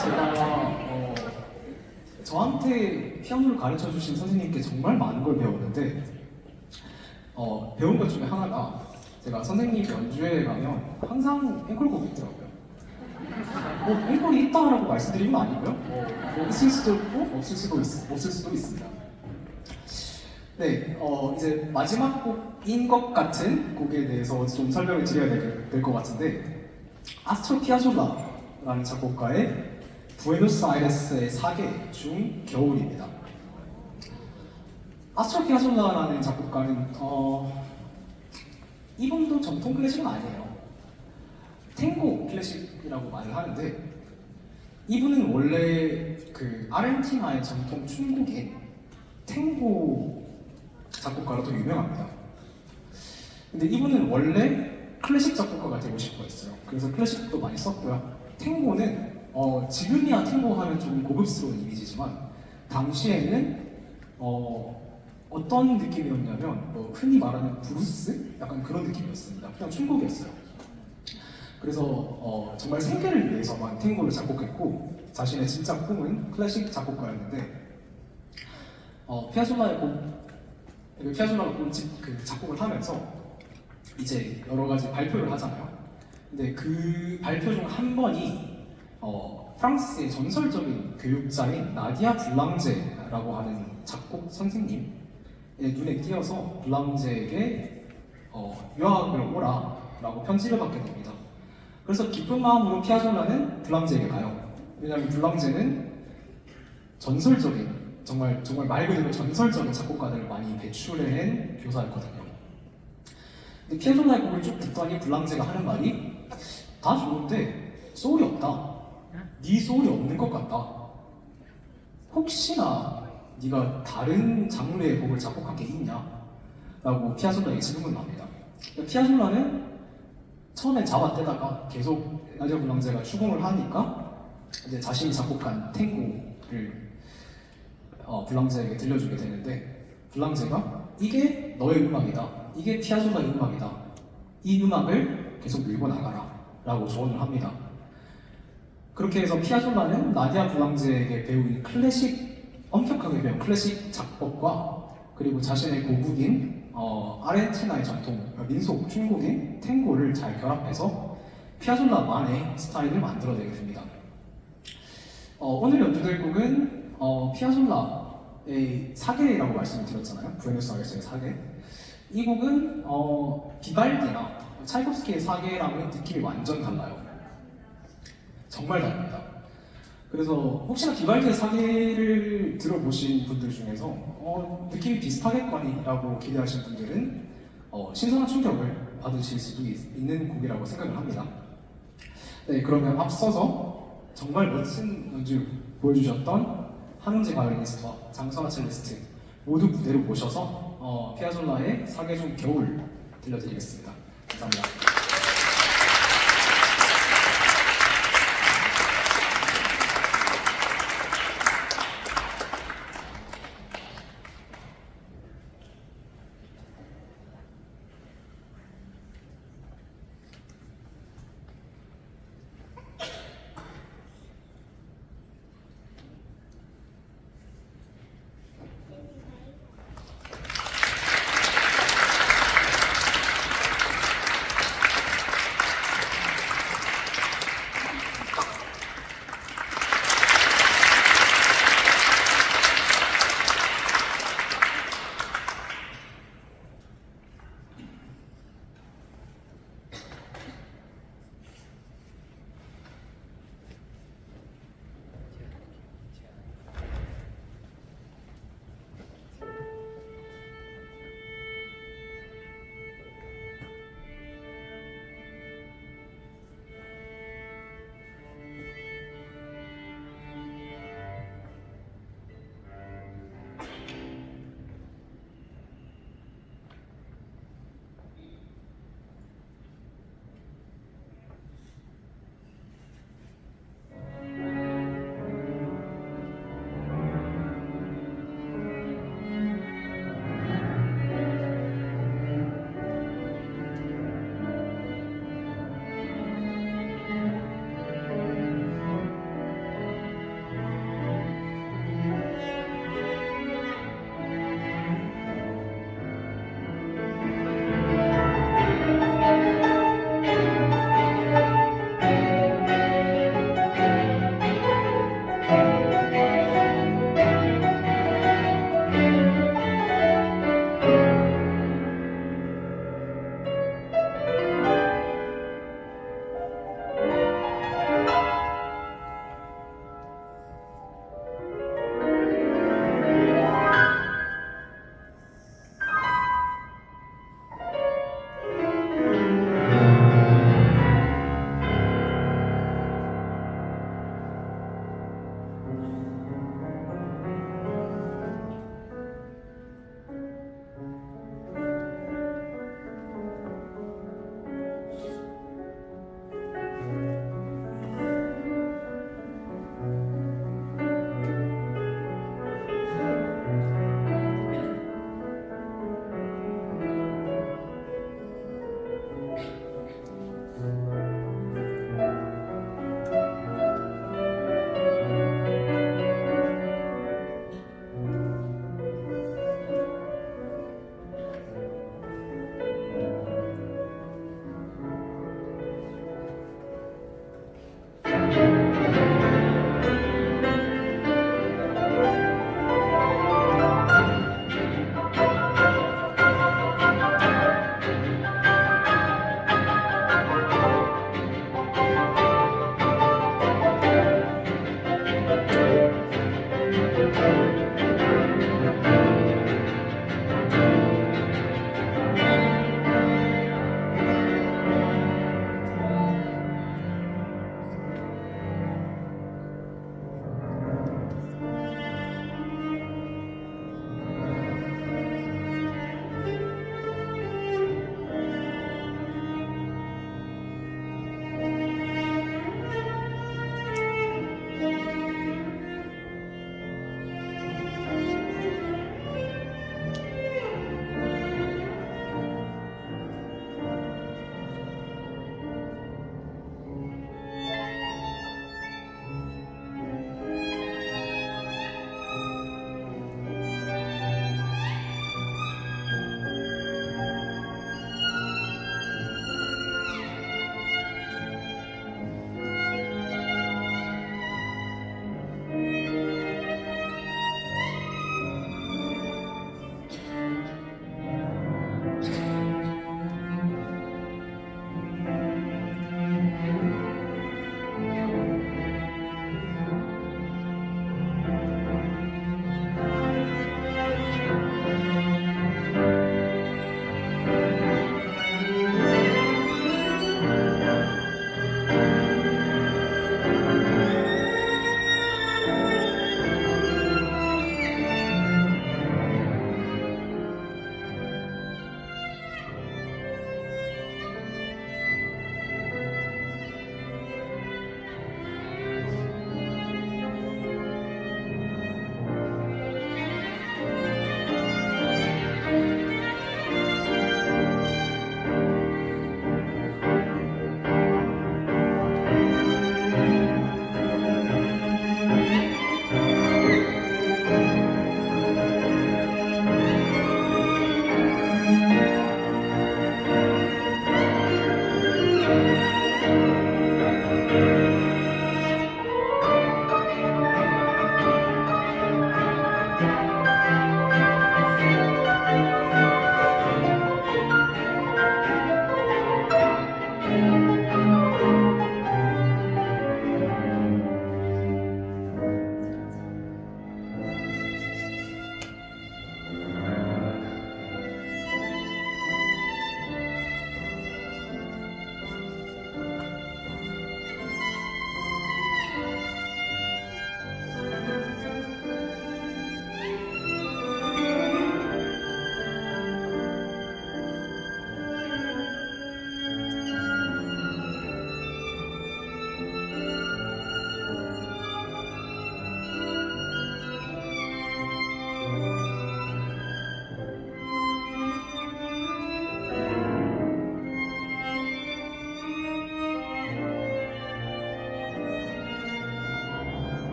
Speaker 1: 제가 저한테 피아노를 가르쳐 주신 선생님께 정말 많은 걸 배웠는데 배운 것 중에 하나가 제가 선생님 연주회 가면 항상 앵콜곡이 있더라고요. 앵콜이 있다라고 말씀드린 건 아니고요. 있을 수도 있고 없을 수도 있습니다. 네, 이제 마지막 곡인 것 같은 곡에 대해서 좀 설명을 드려야 될 것 같은데 아스트로 피아졸라라는 작곡가의 부에노스아이레스의 사계 중 겨울입니다. 아스트로 피아졸라라는 작곡가는 이분도 전통 클래식은 아니에요. 탱고 클래식이라고 말을 하는데 이분은 원래 그 아르헨티나의 전통 춤곡인 탱고 작곡가로 더 유명합니다. 근데 이분은 원래 클래식 작곡가가 되고 싶어 했어요. 그래서 클래식도 많이 썼고요. 탱고는 지금이야 탱고 하면 좀 고급스러운 이미지지만 당시에는 어떤 느낌이었냐면 흔히 말하는 브루스? 약간 그런 느낌이었습니다. 그냥 춤곡이었어요. 그래서 정말 생계를 위해서만 탱고를 작곡했고 자신의 진짜 꿈은 클래식 작곡가였는데 피아졸라가 그 작곡을 하면서 이제 여러 가지 발표를 하잖아요. 근데 그 발표 중 한 번이 프랑스의 전설적인 교육자인 나디아 블랑제라고 하는 작곡 선생님의 눈에 띄어서 블랑제에게 유학을 오라라고 편지를 받게 됩니다. 그래서 기쁜 마음으로 피아졸라는 블랑제에게 가요. 왜냐하면 블랑제는 전설적인 정말 말 그대로 전설적인 작곡가들을 많이 배출해낸 교사였거든요. 근데 피아졸라의 곡을 쭉 듣더니 블랑제가 하는 말이 다 좋은데 소울이 없다. 네 소울이 없는 것 같다. 혹시나 네가 다른 장르의 곡을 작곡한 게 있냐? 라고 피아졸라에게 질문을 합니다. 피아졸라는 처음엔 잡아떼다가 계속 나디아 블랑제가 추궁을 하니까 이제 자신이 작곡한 탱고를 블랑제에게 들려주게 되는데 블랑제가 이게 너의 음악이다. 이게 피아졸라의 음악이다. 이 음악을 계속 밀고 나가라 라고 조언을 합니다. 그렇게 해서 피아졸라는 나디아 블랑제에게 배운 엄격하게 배운 클래식 작곡과 그리고 자신의 고국인 아르헨티나의 전통 민속 춤곡인 탱고를 잘 결합해서 피아졸라만의 스타일을 만들어내게 됩니다. 오늘 연주될 곡은 피아졸라의 사계라고 말씀을 드렸잖아요. 부에노스아이레스의 사계. 이 곡은 비발디나 차이콥스키의 사계랑은 느낌이 완전 달라요. 정말 다릅니다. 그래서 혹시나 비발디의 사계를 들어보신 분들 중에서 느낌이 비슷하겠거니라고 기대하신 분들은 신선한 충격을 받으실 수도 있는 곡이라고 생각을 합니다. 네, 그러면 앞서서 정말 멋진 연주 보여주셨던 한웅재 바이올리니스트와 장선아 첼리스트 모두 무대로 모셔서 피아졸라의 사계 중 겨울 들려드리겠습니다. 감사합니다.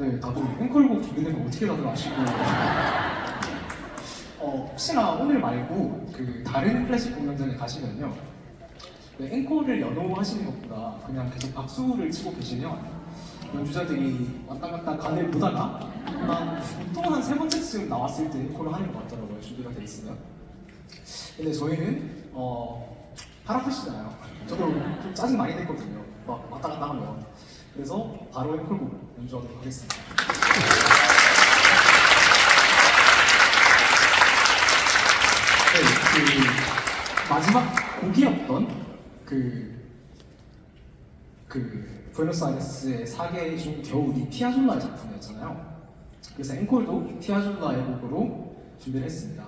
Speaker 1: 네, 다들 앵콜곡 준비된 거 어떻게 다들 아시고 혹시나 오늘 말고 그 다른 클래식 공연장에 가시면요, 네, 앵콜을 연호하시는 것보다 그냥 계속 박수를 치고 계시면 연주자들이 왔다 갔다 간을 보다가 보통 한 3번째쯤 나왔을 때 앵콜을 하는 것 같더라고요, 준비가 돼 있으면. 근데 저희는 팔 아프시잖아요. 저도 좀 짜증 많이 냈거든요, 막 왔다 갔다 하면. 그래서 바로 앵콜곡 연주하도록 하겠습니다. 네, 그 마지막 곡이었던 부에노스아이레스의 사계 중 겨우 이 피아졸라의 작품이었잖아요. 그래서 앵콜도 피아졸라의 곡으로 준비를 했습니다.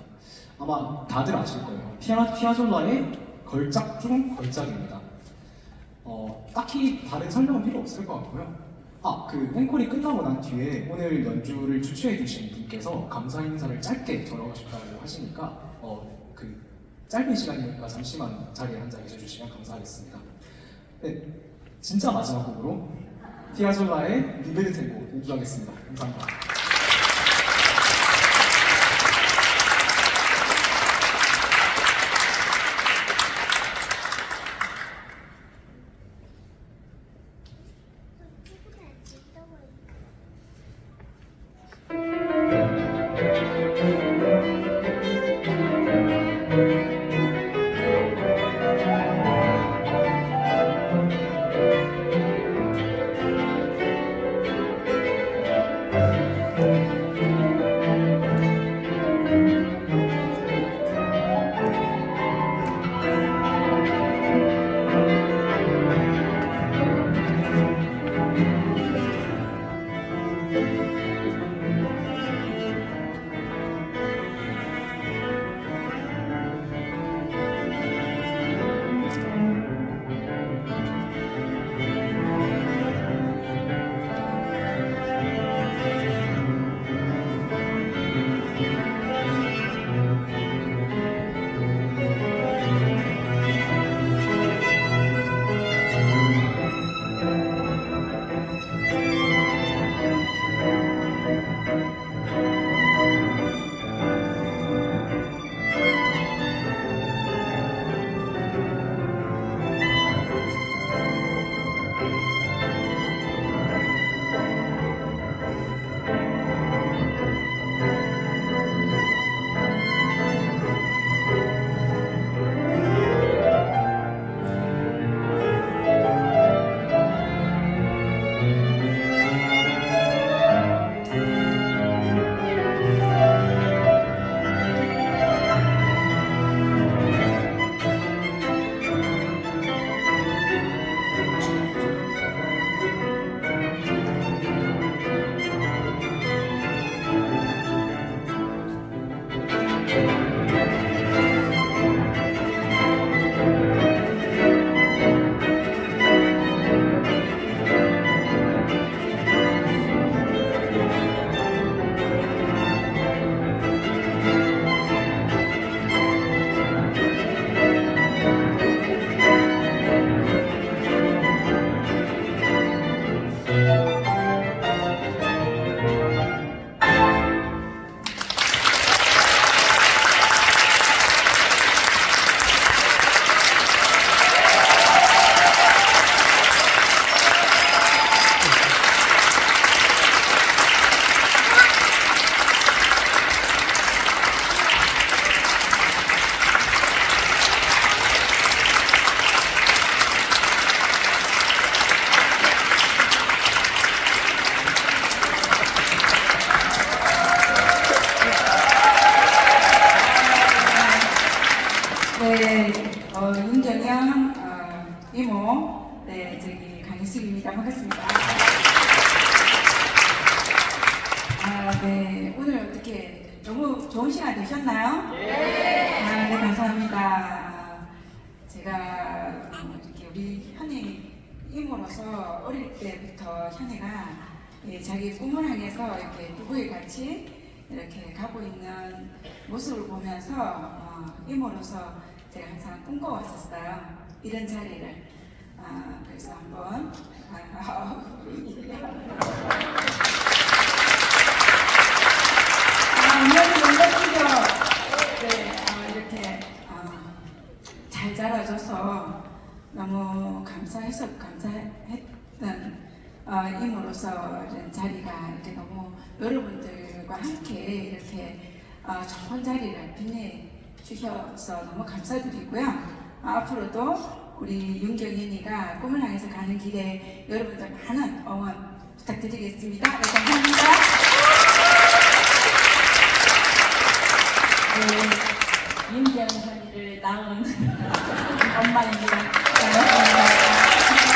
Speaker 1: 아마 다들 아실 거예요. 피아졸라의 걸작 중 걸작입니다. 딱히 다른 설명은 필요 없을 것 같고요. 그 앵콜이 끝나고 난 뒤에 오늘 연주를 주최해 주신 분께서 감사 인사를 짧게 전하고 싶다고 하시니까 그 짧은 시간이니까 잠시만 자리에 앉아 계셔 주시면 감사하겠습니다. 네, 진짜 마지막 곡으로 피아졸라의 리베르탱고 연주하겠습니다. 감사합니다.
Speaker 6: 윤정영 이모, 강희숙입니다. 반갑습니다. 네, 오늘 어떻게 너무 좋은 시간 되셨나요? 네, 감사합니다. 제가 이렇게 우리 현이 이모로서 어릴 때부터 현이가 자기 꿈을 향해서 이렇게 두부에 같이 이렇게 가고 있는 모습을 보면서 이모로서 제가 항상 꿈꿔왔었어요. 이런 자리를. 그래서 한번 오늘은 농담이죠. 네, 이렇게 잘 자라줘서 너무 감사했던 임으로서 이런 자리가 이렇게 너무 여러분들과 함께 이렇게 좋은 자리를 빛내 주셔서 너무 감사드리고요. 앞으로도 우리 윤경현이가 꿈을 향해서 가는 길에 여러분들 많은 응원 부탁드리겠습니다. 네, 감사합니다.
Speaker 7: 네, 윤경현이를 낳은 엄마입니다. 반갑습니다.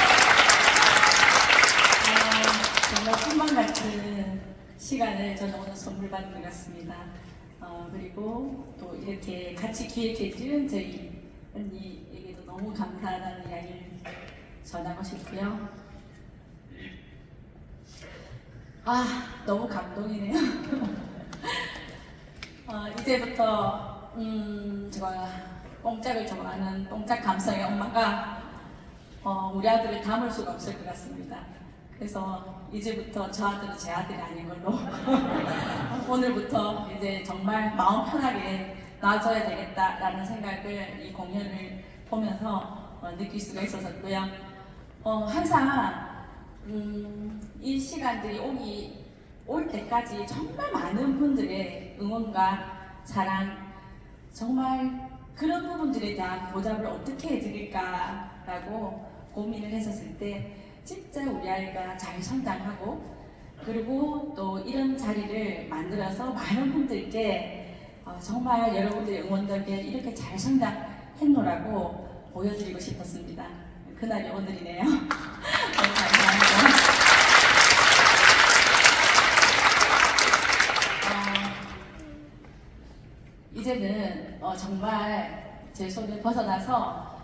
Speaker 7: 정말 꿈만 같은 시간을 저는 오늘 선물 받은 것 같습니다. 그리고 또 이렇게 같이 기획해준 저희 언니에게도 너무 감사하다는 이야기를 전하고 싶고요. 너무 감동이네요. 이제부터 제가 뽕짝을 좋아하는 뽕짝 감성의 엄마가 우리 아들을 담을 수가 없을 것 같습니다. 그래서 이제부터 저 아들은 제 아들이 아닌 걸로 오늘부터 이제 정말 마음 편하게 놔줘야 되겠다라는 생각을 이 공연을 보면서 느낄 수가 있었고요. 항상 이 시간들이 올 때까지 정말 많은 분들의 응원과 사랑, 정말 그런 부분들에 대한 보답을 어떻게 해드릴까라고 고민을 했었을 때 진짜 우리 아이가 잘 성장하고 그리고 또 이런 자리를 만들어서 많은 분들께 정말 여러분들의 응원 덕에 이렇게 잘 성장했노라고 보여드리고 싶었습니다. 그날이 오늘이네요. 감사합니다. 이제는 정말 제 손을 벗어나서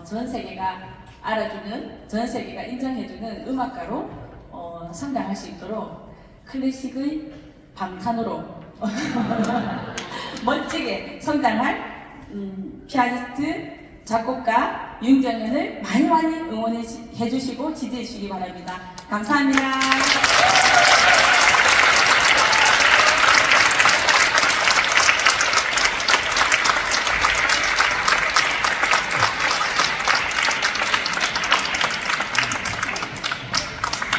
Speaker 7: 전 세계가 알아주는, 전 세계가 인정해주는 음악가로 성장할 수 있도록 클래식의 방탄으로 멋지게 성장할 피아니스트, 작곡가 윤경현을 많이 응원해 주시고 지지해 주시기 바랍니다. 감사합니다.